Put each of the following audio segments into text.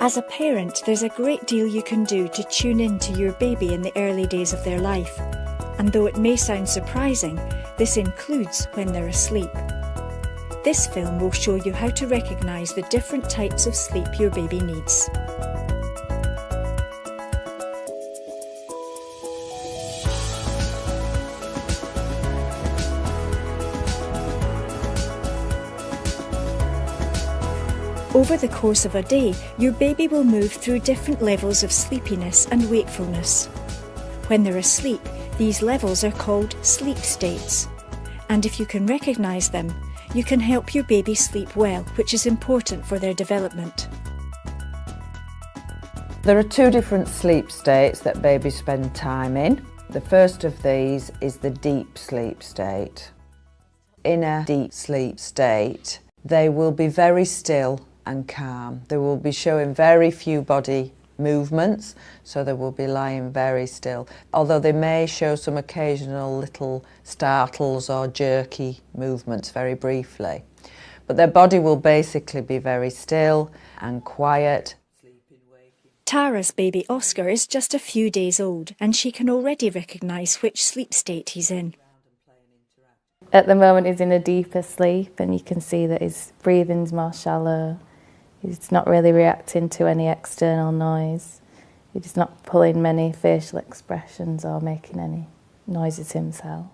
As a parent, there's a great deal you can do to tune in to your baby in the early days of their life. And though it may sound surprising, this includes when they're asleep. This film will show you how to recognise the different types of sleep your baby needs. Over the course of a day, your baby will move through different levels of sleepiness and wakefulness. When they're asleep, these levels are called sleep states. And if you can recognise them, you can help your baby sleep well, which is important for their development. There are two different sleep states that babies spend time in. The first of these is the deep sleep state. In a deep sleep state, they will be very still and calm. They will be showing very few body movements, so they will be lying very still, although they may show some occasional little startles or jerky movements very briefly. But their body will basically be very still and quiet. Tara's baby Oscar is just a few days old, and she can already recognise which sleep state he's in. At the moment he's in a deeper sleep, and you can see that his breathing's more shallow. He's not really reacting to any external noise. He's not pulling many facial expressions or making any noises himself.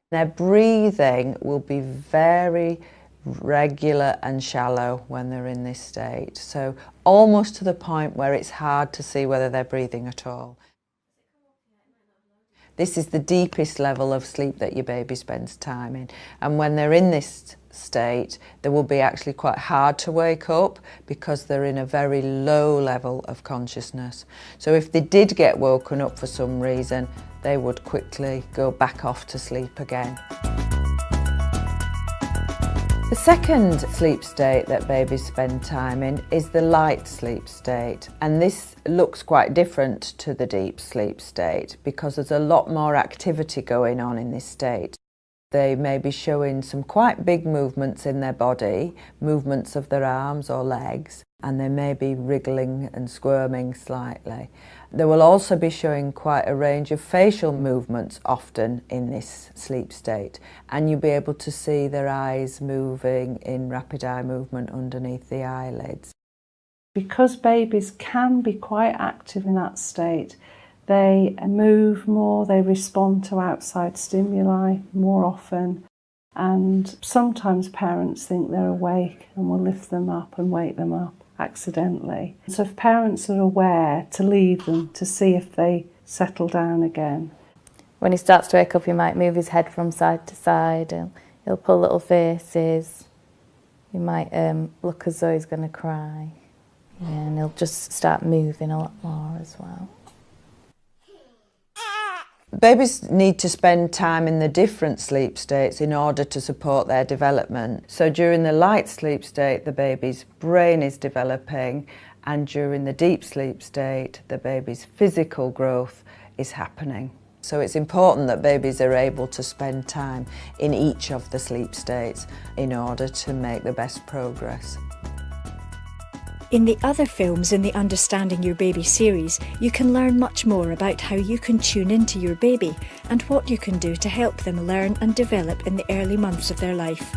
Their breathing will be very regular and shallow when they're in this state, so almost to the point where it's hard to see whether they're breathing at all. This is the deepest level of sleep that your baby spends time in, and when they're in this state, they will be actually quite hard to wake up because they're in a very low level of consciousness. So if they did get woken up for some reason, they would quickly go back off to sleep again. The second sleep state that babies spend time in is the light sleep state, and this looks quite different to the deep sleep state because there's a lot more activity going on in this state. They may be showing some quite big movements in their body, movements of their arms or legs, and they may be wriggling and squirming slightly. They will also be showing quite a range of facial movements often in this sleep state, and you'll be able to see their eyes moving in rapid eye movement underneath the eyelids. Because babies can be quite active in that state, they move more, they respond to outside stimuli more often, and sometimes parents think they're awake and will lift them up and wake them up accidentally. So if parents are aware, to leave them to see if they settle down again. When he starts to wake up, he might move his head from side to side, he'll pull little faces, he might look as though he's going to cry, and he'll just start moving a lot more as well. Babies need to spend time in the different sleep states in order to support their development. So during the light sleep state, the baby's brain is developing, and during the deep sleep state, the baby's physical growth is happening. So it's important that babies are able to spend time in each of the sleep states in order to make the best progress. In the other films in the Understanding Your Baby series, you can learn much more about how you can tune into your baby and what you can do to help them learn and develop in the early months of their life.